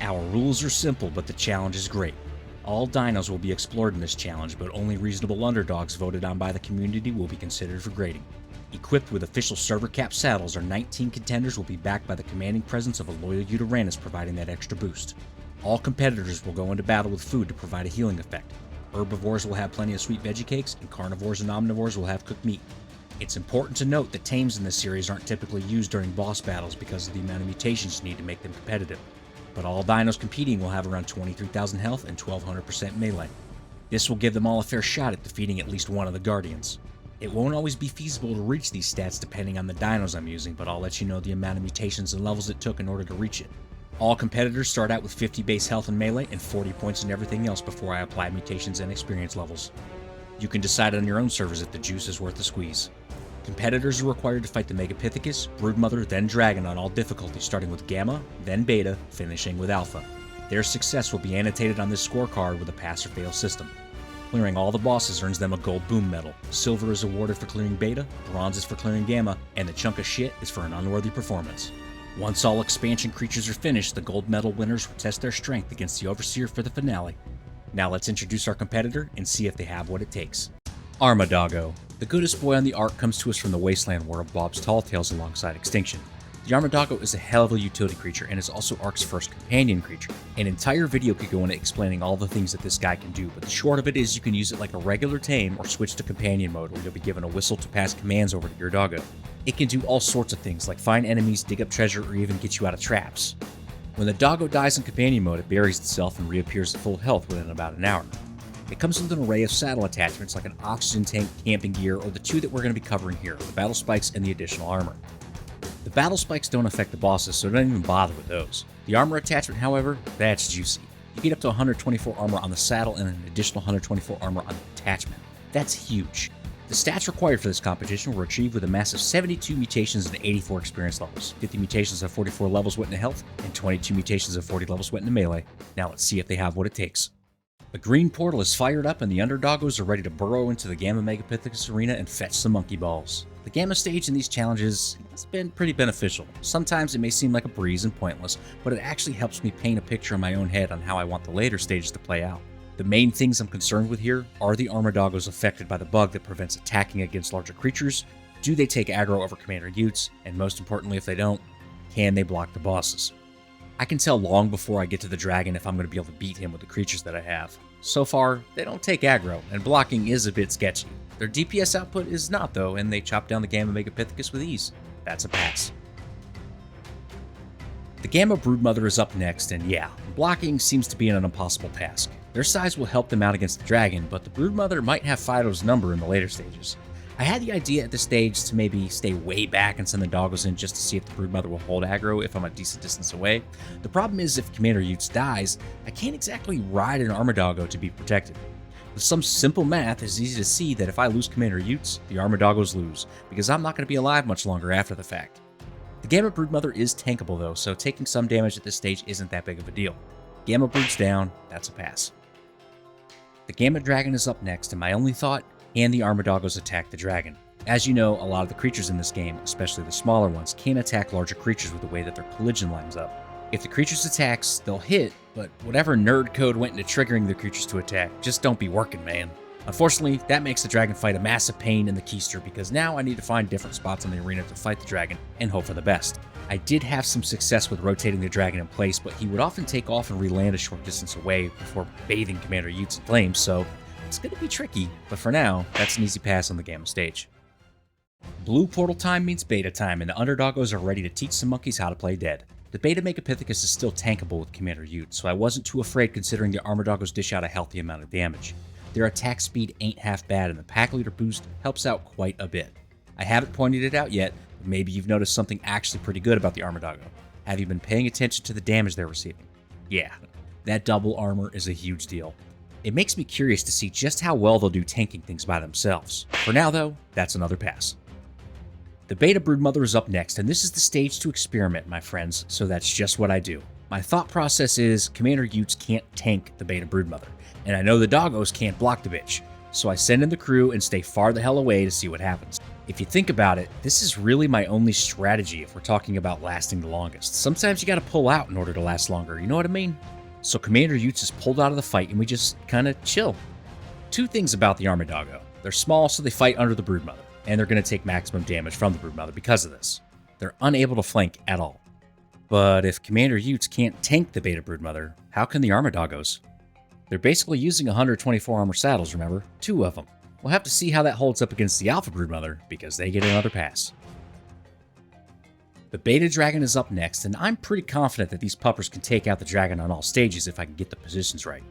Our rules are simple, but the challenge is great. All dinos will be explored in this challenge, but only reasonable underdogs voted on by the community will be considered for grading. Equipped with official server cap saddles, our 19 contenders will be backed by the commanding presence of a loyal Uteranus providing that extra boost. All competitors will go into battle with food to provide a healing effect. Herbivores will have plenty of sweet veggie cakes, and carnivores and omnivores will have cooked meat. It's important to note that tames in this series aren't typically used during boss battles because of the amount of mutations you need to make them competitive. But all dinos competing will have around 23,000 health and 1200% melee. This will give them all a fair shot at defeating at least one of the guardians. It won't always be feasible to reach these stats depending on the dinos I'm using, but I'll let you know the amount of mutations and levels it took in order to reach it. All competitors start out with 50 base health and melee and 40 points in everything else before I apply mutations and experience levels. You can decide on your own servers if the juice is worth the squeeze. Competitors are required to fight the megapithecus, broodmother, then dragon on all difficulties starting with gamma, then beta, finishing with alpha. Their success will be annotated on this scorecard with a pass or fail system. Clearing all the bosses earns them a gold boom medal. Silver is awarded for clearing beta, bronze is for clearing gamma, and the chunk of shit is for an unworthy performance. Once all expansion creatures are finished, the gold medal winners will test their strength against the overseer for the finale. Now let's introduce our competitor and see if they have what it takes. Armadoggo. The goodest boy on the Ark comes to us from the wasteland where Bob's tall tales alongside extinction. The Armadoggo is a hell of a utility creature and is also Ark's first companion creature. An entire video could go into explaining all the things that this guy can do, but the short of it is you can use it like a regular tame or switch to companion mode where you'll be given a whistle to pass commands over to your doggo. It can do all sorts of things like find enemies, dig up treasure, or even get you out of traps. When the doggo dies in companion mode, it buries itself and reappears at full health within about an hour. It comes with an array of saddle attachments like an oxygen tank, camping gear, or the two that we're going to be covering here, the battle spikes and the additional armor. The battle spikes don't affect the bosses, so don't even bother with those. The armor attachment, however, that's juicy. You get up to 124 armor on the saddle and an additional 124 armor on the attachment. That's huge. The stats required for this competition were achieved with a massive 72 mutations and 84 experience levels, 50 mutations of 44 levels went into health, and 22 mutations of 40 levels went into melee. Now let's see if they have what it takes. The green portal is fired up and the underdoggos are ready to burrow into the Gamma Megapithecus arena and fetch some monkey balls. The Gamma stage in these challenges has been pretty beneficial. Sometimes it may seem like a breeze and pointless, but it actually helps me paint a picture in my own head on how I want the later stages to play out. The main things I'm concerned with here are the Armadoggos affected by the bug that prevents attacking against larger creatures, do they take aggro over Commander Utes, and most importantly if they don't, can they block the bosses? I can tell long before I get to the dragon if I'm going to be able to beat him with the creatures that I have. So far, they don't take aggro, and blocking is a bit sketchy. Their DPS output is not though, and they chop down the Gamma Megapithecus with ease. That's a pass. The Gamma Broodmother is up next, and yeah, blocking seems to be an impossible task. Their size will help them out against the dragon, but the Broodmother might have Fido's number in the later stages. I had the idea at this stage to maybe stay way back and send the doggos in just to see if the Broodmother will hold aggro if I'm a decent distance away. The problem is if Commander Utes dies, I can't exactly ride an Armadoggo to be protected. With some simple math, it's easy to see that if I lose Commander Utes, the Armadoggos lose, because I'm not going to be alive much longer after the fact. The Gamma Broodmother is tankable though, so taking some damage at this stage isn't that big of a deal. Gamma Brood's down, that's a pass. The Gamma Dragon is up next, and my only thought, can the Armadoggos attack the dragon? As you know, a lot of the creatures in this game, especially the smaller ones, can attack larger creatures with the way that their collision lines up. If the creature's attacks, they'll hit, but whatever nerd code went into triggering the creatures to attack just don't be working, man. Unfortunately, that makes the dragon fight a massive pain in the keister because now I need to find different spots in the arena to fight the dragon and hope for the best. I did have some success with rotating the dragon in place, but he would often take off and re-land a short distance away before bathing Commander Utes in flames, so it's going to be tricky, but for now, that's an easy pass on the Gamma stage. Blue portal time means beta time, and the Underdoggos are ready to teach some monkeys how to play dead. The beta Megapithecus is still tankable with Commander Utes, so I wasn't too afraid considering the Armadoggos dish out a healthy amount of damage. Their attack speed ain't half bad, and the pack leader boost helps out quite a bit. I haven't pointed it out yet, but maybe you've noticed something actually pretty good about the Armadoggo. Have you been paying attention to the damage they're receiving? Yeah, that double armor is a huge deal. It makes me curious to see just how well they'll do tanking things by themselves. For now though, that's another pass. The Beta Broodmother is up next, and this is the stage to experiment, my friends, so that's just what I do. My thought process is Commander Utes can't tank the Beta Broodmother, and I know the doggos can't block the bitch, so I send in the crew and stay far the hell away to see what happens. If you think about it, this is really my only strategy if we're talking about lasting the longest. Sometimes you gotta pull out in order to last longer, you know what I mean? So Commander Utes is pulled out of the fight and we just kinda chill. Two things about the Armadoggo. They're small, so they fight under the broodmother, and they're gonna take maximum damage from the broodmother because of this. They're unable to flank at all. But if Commander Utes can't tank the beta broodmother, how can the Armadoggos? They're basically using 124 armor saddles, remember? 2 of them. We'll have to see how that holds up against the Alpha Broodmother, because they get another pass. The Beta Dragon is up next, and I'm pretty confident that these puppers can take out the dragon on all stages if I can get the positions right.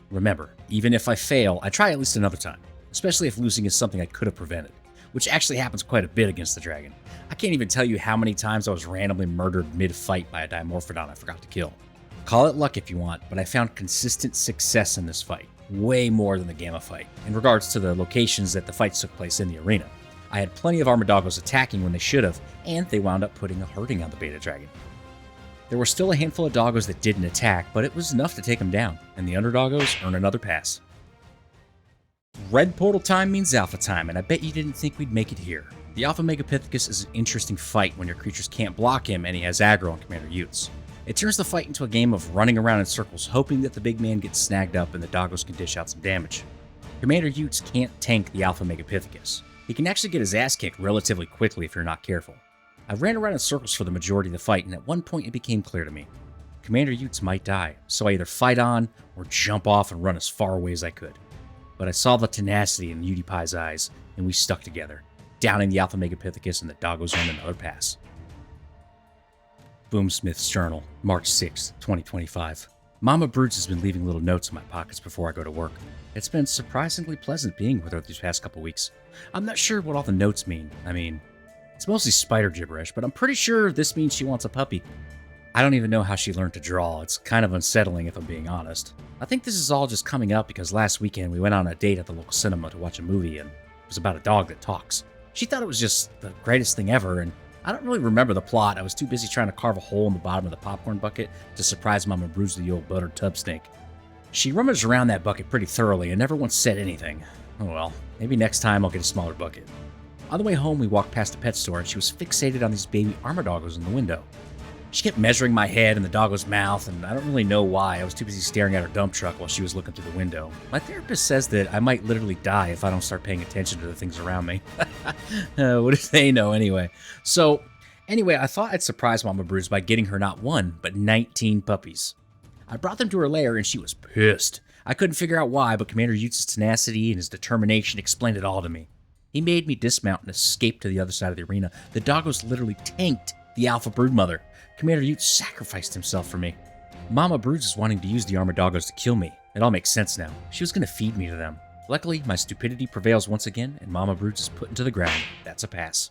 Remember, even if I fail, I try at least another time, especially if losing is something I could have prevented, which actually happens quite a bit against the dragon. I can't even tell you how many times I was randomly murdered mid-fight by a Dimorphodon I forgot to kill. Call it luck if you want, but I found consistent success in this fight. Way more than the Gamma fight, in regards to the locations that the fights took place in the arena. I had plenty of Armadoggos attacking when they should have, and they wound up putting a hurting on the Beta Dragon. There were still a handful of doggos that didn't attack, but it was enough to take them down, and the Underdoggos earn another pass. Red portal time means alpha time, and I bet you didn't think we'd make it here. The Alpha Megapithecus is an interesting fight when your creatures can't block him and he has aggro on Commander Utes. It turns the fight into a game of running around in circles, hoping that the big man gets snagged up and the doggos can dish out some damage. Commander Utes can't tank the Alpha Megapithecus. He can actually get his ass kicked relatively quickly if you're not careful. I ran around in circles for the majority of the fight, and at one point it became clear to me. Commander Utes might die, so I either fight on or jump off and run as far away as I could. But I saw the tenacity in UDPie's eyes, and we stuck together, downing the Alpha Megapithecus, and the doggos earned another pass. Boomsmith's Journal, March 6, 2025. Mama Broods has been leaving little notes in my pockets before I go to work. It's been surprisingly pleasant being with her these past couple weeks. I'm not sure what all the notes mean. I mean, it's mostly spider gibberish, but I'm pretty sure this means she wants a puppy. I don't even know how she learned to draw. It's kind of unsettling if I'm being honest. I think this is all just coming up because last weekend we went on a date at the local cinema to watch a movie, and it was about a dog that talks. She thought it was just the greatest thing ever, and I don't really remember the plot. I was too busy trying to carve a hole in the bottom of the popcorn bucket to surprise Mama Broods the old buttered tub snake. She rummaged around that bucket pretty thoroughly and never once said anything. Oh well, maybe next time I'll get a smaller bucket. On the way home, we walked past a pet store and she was fixated on these baby Armadoggos in the window. She kept measuring my head and the doggo's mouth, and I don't really know why. I was too busy staring at her dump truck while she was looking through the window. My therapist says that I might literally die if I don't start paying attention to the things around me. What do they know anyway? Anyway, I thought I'd surprise Mama Broods by getting her not 1, but 19 puppies. I brought them to her lair and she was pissed. I couldn't figure out why, but Commander Utes' tenacity and his determination explained it all to me. He made me dismount and escape to the other side of the arena. The doggos literally tanked the Alpha Broodmother. Commander Utes sacrificed himself for me. Mama Broods is wanting to use the Armadoggos to kill me. It all makes sense now. She was going to feed me to them. Luckily, my stupidity prevails once again, and Mama Broods is put into the ground. That's a pass.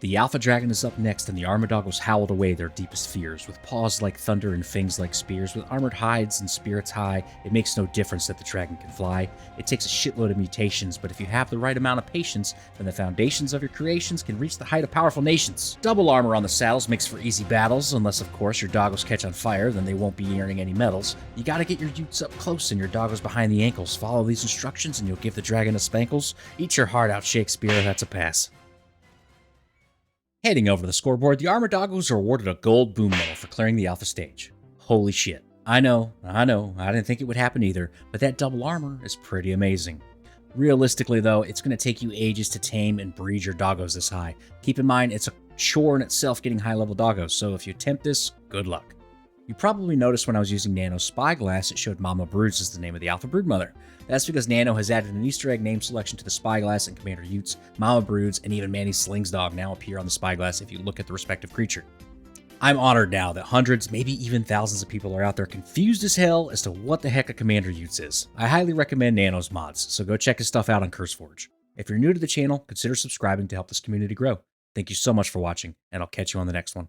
The Alpha Dragon is up next, and the Armadoggos howled away their deepest fears. With paws like thunder and fangs like spears, with armored hides and spirits high, it makes no difference that the dragon can fly. It takes a shitload of mutations, but if you have the right amount of patience, then the foundations of your creations can reach the height of powerful nations. Double armor on the saddles makes for easy battles, unless of course your doggos catch on fire, then they won't be earning any medals. You gotta get your Utes up close and your doggos behind the ankles. Follow these instructions and you'll give the dragon a spankles. Eat your heart out, Shakespeare, that's a pass. Heading over to the scoreboard, the Armadoggos are awarded a gold boom medal for clearing the alpha stage. Holy shit. I know, I didn't think it would happen either, but that double armor is pretty amazing. Realistically though, it's going to take you ages to tame and breed your doggos this high. Keep in mind, it's a chore in itself getting high level doggos, so if you attempt this, good luck. You probably noticed when I was using Nano's spyglass, it showed Mama Broods as the name of the Alpha Broodmother. That's because Nano has added an Easter egg name selection to the spyglass, and Commander Utes, Mama Broods, and even Manny's Slings dog now appear on the spyglass if you look at the respective creature. I'm honored now that hundreds, maybe even thousands of people are out there confused as hell as to what the heck a Commander Utes is. I highly recommend Nano's mods, so go check his stuff out on CurseForge. If you're new to the channel, consider subscribing to help this community grow. Thank you so much for watching, and I'll catch you on the next one.